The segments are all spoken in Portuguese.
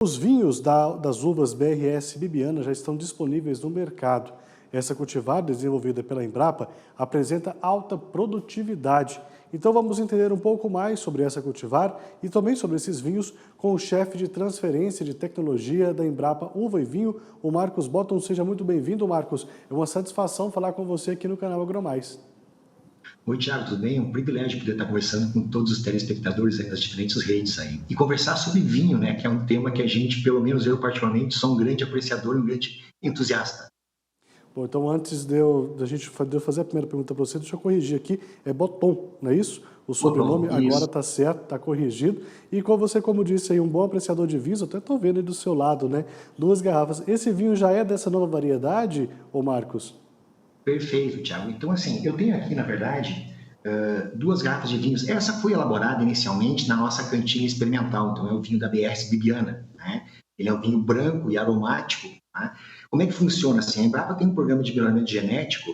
Os vinhos das uvas BRS Bibiana já estão disponíveis no mercado. Essa cultivar, desenvolvida pela Embrapa, apresenta alta produtividade. Então vamos entender um pouco mais sobre essa cultivar e também sobre esses vinhos com o chefe de transferência de tecnologia da Embrapa Uva e Vinho, o Marcos Botton. Seja muito bem-vindo, Marcos. É uma satisfação falar com você aqui no canal AgroMais. Oi, Thiago, tudo bem? É um privilégio poder estar conversando com todos os telespectadores aí das diferentes redes aí. E conversar sobre vinho, né? Que é um tema que a gente, pelo menos eu particularmente, sou um grande apreciador e um grande entusiasta. Bom, então antes de eu fazer a primeira pergunta para você, deixa eu corrigir aqui, é Botton, não é isso? O sobrenome Bom, agora isso. está certo, está corrigido. E como você, como disse aí, um bom apreciador de vinhos, até estou vendo aí do seu lado, né? Duas garrafas. Esse vinho já é dessa nova variedade, ô Marcos? Perfeito, Thiago. Então, assim, eu tenho aqui, na verdade, duas garrafas de vinhos. Essa foi elaborada inicialmente na nossa cantina experimental, então é o vinho da BRS Bibiana, né? Ele é um vinho branco e aromático, tá? Como é que funciona assim? A Embrapa tem um programa de melhoramento genético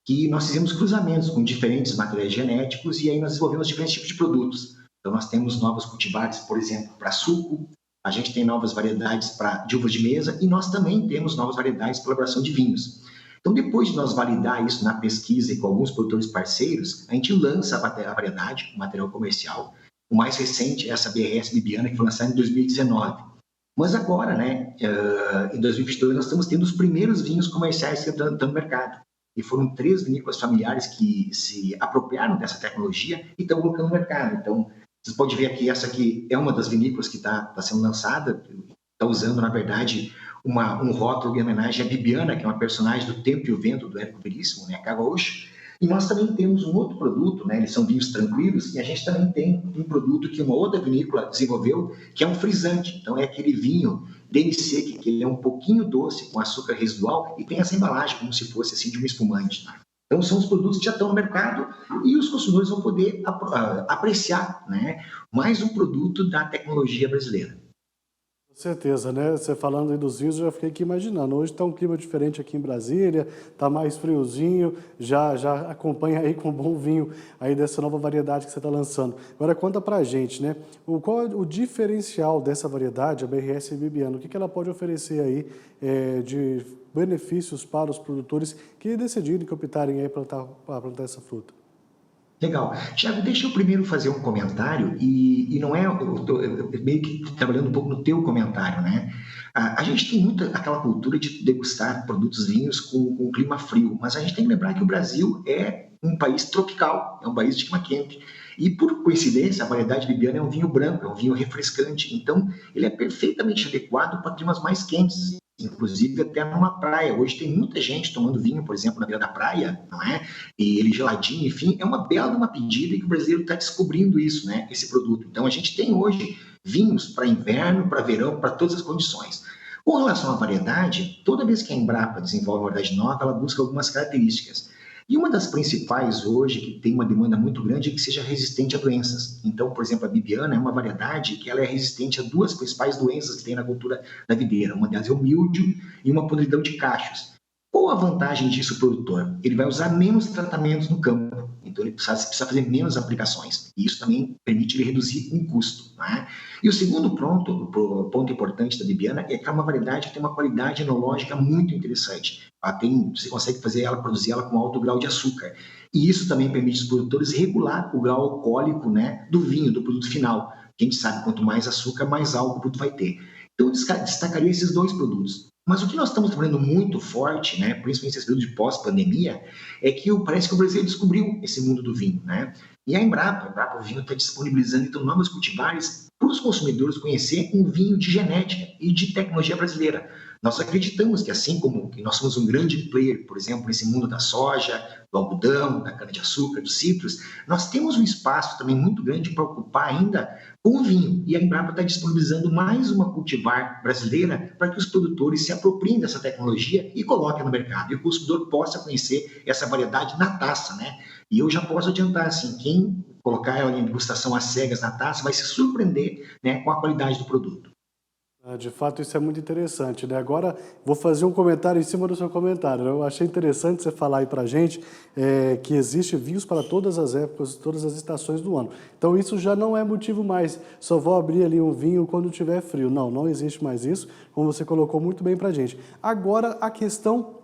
que nós fizemos cruzamentos com diferentes materiais genéticos e aí nós desenvolvemos diferentes tipos de produtos. Então, nós temos novos cultivares, por exemplo, para suco, a gente tem novas variedades de uvas de mesa e nós também temos novas variedades para elaboração de vinhos. Então, depois de nós validar isso na pesquisa e com alguns produtores parceiros, a gente lança a variedade, o material comercial. O mais recente é essa BRS Bibiana, que foi lançada em 2019. Mas agora, né, em 2022, nós estamos tendo os primeiros vinhos comerciais que estão no mercado. E foram 3 vinícolas familiares que se apropriaram dessa tecnologia e estão colocando no mercado. Então, vocês podem ver aqui, essa aqui é uma das vinícolas que está sendo lançada, está usando, na verdade, um rótulo em homenagem à Bibiana, que é uma personagem do Tempo e o Vento, do Érico Veríssimo, né, Cagaúcho. E nós também temos um outro produto, né, eles são vinhos tranquilos, e a gente também tem um produto que uma outra vinícola desenvolveu, que é um frisante. Então, é aquele vinho DMC, que ele é um pouquinho doce, com açúcar residual, e tem essa embalagem como se fosse assim de um espumante. Tá? Então, são os produtos que já estão no mercado e os consumidores vão poder apreciar, né, mais um produto da tecnologia brasileira. Com certeza, né? Você falando aí dos vinhos, eu já fiquei aqui imaginando. Hoje está um clima diferente aqui em Brasília, está mais friozinho, já acompanha aí com um bom vinho aí dessa nova variedade que você está lançando. Agora conta pra gente, né? Qual é o diferencial dessa variedade, a BRS Bibiana? O que ela pode oferecer aí de benefícios para os produtores que decidirem, que optarem aí para plantar essa fruta? Legal. Tiago, deixa eu primeiro fazer um comentário, e não é, eu estou meio que trabalhando um pouco no teu comentário, né? A gente tem muito aquela cultura de degustar produtos vinhos com clima frio, mas a gente tem que lembrar que o Brasil é um país tropical, é um país de clima quente. E, por coincidência, a variedade Bibiana é um vinho branco, é um vinho refrescante, então ele é perfeitamente adequado para climas mais quentes, inclusive até numa praia. Hoje tem muita gente tomando vinho, por exemplo, na beira da praia, não é? E ele geladinho, enfim, é uma bela uma pedida e que o brasileiro está descobrindo isso, né? Esse produto. Então a gente tem hoje vinhos para inverno, para verão, para todas as condições. Com relação à variedade, toda vez que a Embrapa desenvolve uma variedade nova, ela busca algumas características. E uma das principais hoje, que tem uma demanda muito grande, é que seja resistente a doenças. Então, por exemplo, a Bibiana é uma variedade que ela é resistente a duas principais doenças que tem na cultura da videira. Uma delas é o míldio e uma podridão de cachos. Qual a vantagem disso para o produtor? Ele vai usar menos tratamentos no campo, então ele precisa fazer menos aplicações. E isso também permite ele reduzir um custo. Né? E o segundo ponto importante da Bibiana é que é uma variedade que tem uma qualidade enológica muito interessante. Você consegue produzir ela com alto grau de açúcar. E isso também permite os produtores regular o grau alcoólico, né, do vinho, do produto final. A gente sabe que quanto mais açúcar, mais álcool o produto vai ter. Então, eu destacaria esses dois produtos. Mas o que nós estamos trabalhando muito forte, né, principalmente nesse período de pós-pandemia, é que parece que o Brasil descobriu esse mundo do vinho. Né? E a Embrapa o vinho está disponibilizando então, novos cultivares para os consumidores conhecer um vinho de genética e de tecnologia brasileira. Nós acreditamos que assim como que nós somos um grande player, por exemplo, nesse mundo da soja, do algodão, da cana-de-açúcar, dos citros, nós temos um espaço também muito grande para ocupar ainda com o vinho. E a Embrapa está disponibilizando mais uma cultivar brasileira para que os produtores se apropriem dessa tecnologia e coloquem no mercado. E o consumidor possa conhecer essa variedade na taça, né? E eu já posso adiantar, assim, quem colocar ela em degustação às cegas na taça vai se surpreender, né, com a qualidade do produto. De fato, isso é muito interessante, né? Agora, vou fazer um comentário em cima do seu comentário, né? Eu achei interessante você falar aí pra gente que existe vinhos para todas as épocas, todas as estações do ano. Então, isso já não é motivo mais, só vou abrir ali um vinho quando tiver frio. Não, não existe mais isso, como você colocou muito bem pra gente. Agora, a questão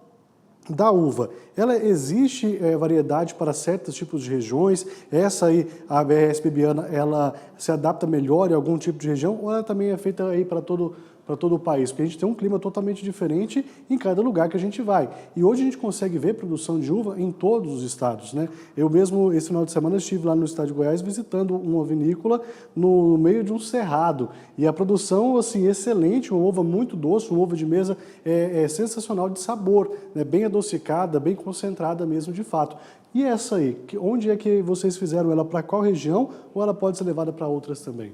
da uva, ela existe variedade para certos tipos de regiões? Essa aí, a BRS Bibiana, ela se adapta melhor em algum tipo de região ou ela também é feita aí para todo o país? Porque a gente tem um clima totalmente diferente em cada lugar que a gente vai. E hoje a gente consegue ver produção de uva em todos os estados, né? Eu mesmo, esse final de semana, estive lá no estado de Goiás visitando uma vinícola no meio de um cerrado. E a produção, assim, excelente, uma uva muito doce, uma uva de mesa sensacional de sabor, né? Bem adocicada, bem concentrada mesmo, de fato. E essa aí, onde é que vocês fizeram ela? Para qual região? Ou ela pode ser levada para outras também?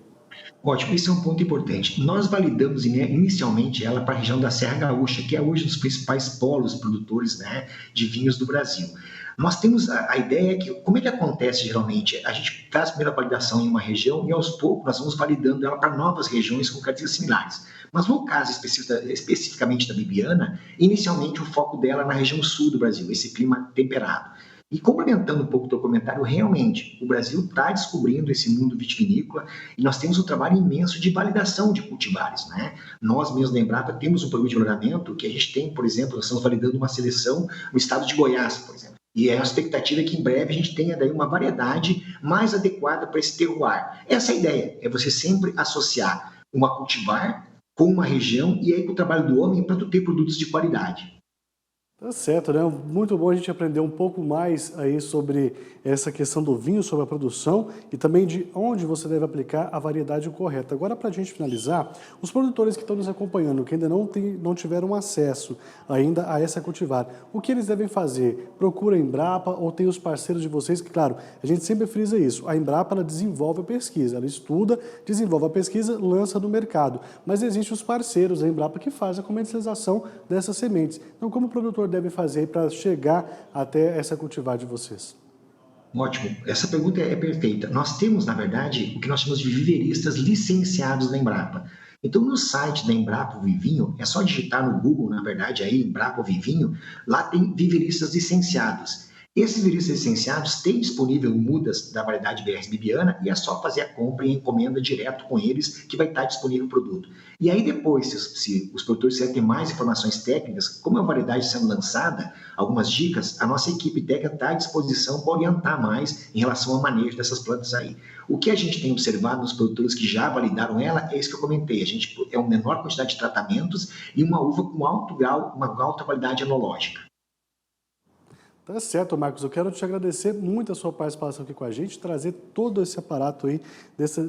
Ótimo, esse é um ponto importante. Nós validamos inicialmente ela para a região da Serra Gaúcha, que é hoje um dos principais polos produtores, né, de vinhos do Brasil. Nós temos a ideia que, como é que acontece geralmente? A gente faz a primeira validação em uma região e aos poucos nós vamos validando ela para novas regiões com características similares. Mas no caso especificamente da Bibiana, inicialmente o foco dela é na região sul do Brasil, esse clima temperado. E complementando um pouco o teu comentário, realmente, o Brasil está descobrindo esse mundo vitivinícola e nós temos um trabalho imenso de validação de cultivares, né? Nós mesmos da Embrapa temos um programa de melhoramento que a gente tem, por exemplo, nós estamos validando uma seleção no estado de Goiás, por exemplo. E a expectativa é que em breve a gente tenha daí uma variedade mais adequada para esse terroir. Essa é a ideia, é você sempre associar uma cultivar com uma região e aí com o trabalho do homem para tu ter produtos de qualidade. Tá certo, né? Muito bom a gente aprender um pouco mais aí sobre essa questão do vinho, sobre a produção e também de onde você deve aplicar a variedade correta. Agora, para a gente finalizar, os produtores que estão nos acompanhando, que ainda não tiveram acesso ainda a essa cultivar, o que eles devem fazer? Procura a Embrapa ou tem os parceiros de vocês, que claro, a gente sempre frisa isso, a Embrapa ela desenvolve a pesquisa, ela estuda, desenvolve a pesquisa, lança no mercado, mas existem os parceiros da Embrapa que fazem a comercialização dessas sementes. Então, como o produtor deve fazer para chegar até essa cultivar de vocês? Ótimo, essa pergunta é perfeita. Nós temos, na verdade, o que nós chamamos de viveristas licenciados da Embrapa. Então, no site da Embrapa Vivinho, é só digitar no Google, na verdade, aí, Embrapa Vivinho, lá tem viveristas licenciados. Esses viveristas licenciados têm disponível mudas da variedade BRS Bibiana e é só fazer a compra e a encomenda direto com eles que vai estar disponível o produto. E aí depois, se os produtores quiserem ter mais informações técnicas, como a variedade sendo lançada, algumas dicas, a nossa equipe técnica está à disposição para orientar mais em relação ao manejo dessas plantas aí. O que a gente tem observado nos produtores que já validaram ela é isso que eu comentei. A gente é uma menor quantidade de tratamentos e uma uva com alto grau, uma alta qualidade enológica. Tá certo, Marcos. Eu quero te agradecer muito a sua participação aqui com a gente, trazer todo esse aparato aí desse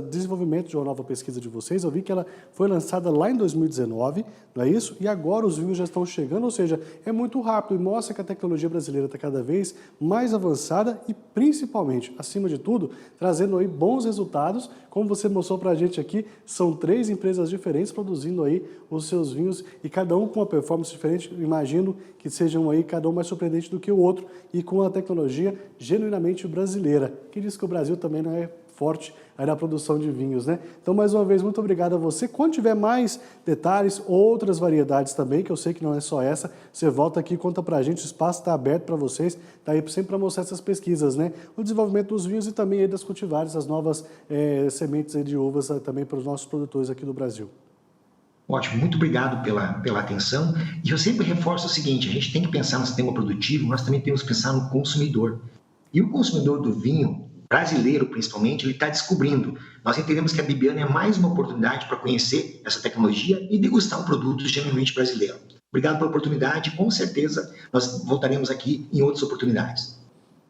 desenvolvimento de uma nova pesquisa de vocês. Eu vi que ela foi lançada lá em 2019, não é isso? E agora os vinhos já estão chegando, ou seja, é muito rápido e mostra que a tecnologia brasileira está cada vez mais avançada e, principalmente, acima de tudo, trazendo aí bons resultados. Como você mostrou para a gente aqui, são 3 empresas diferentes produzindo aí os seus vinhos e cada um com uma performance diferente. Imagino que sejam aí cada um mais surpreendente do que o outro e com a tecnologia genuinamente brasileira, que diz que o Brasil também não é forte aí na produção de vinhos, né? Então, mais uma vez, muito obrigado a você. Quando tiver mais detalhes, outras variedades também, que eu sei que não é só essa, você volta aqui e conta pra gente, o espaço está aberto para vocês, tá aí sempre para mostrar essas pesquisas, né? O desenvolvimento dos vinhos e também aí das cultivares, as novas sementes aí de uvas também para os nossos produtores aqui do Brasil. Ótimo, muito obrigado pela atenção. E eu sempre reforço o seguinte, a gente tem que pensar no sistema produtivo, mas também temos que pensar no consumidor. E o consumidor do vinho, brasileiro principalmente, ele está descobrindo. Nós entendemos que a Bibiana é mais uma oportunidade para conhecer essa tecnologia e degustar um produto genuinamente brasileiro. Obrigado pela oportunidade, com certeza nós voltaremos aqui em outras oportunidades.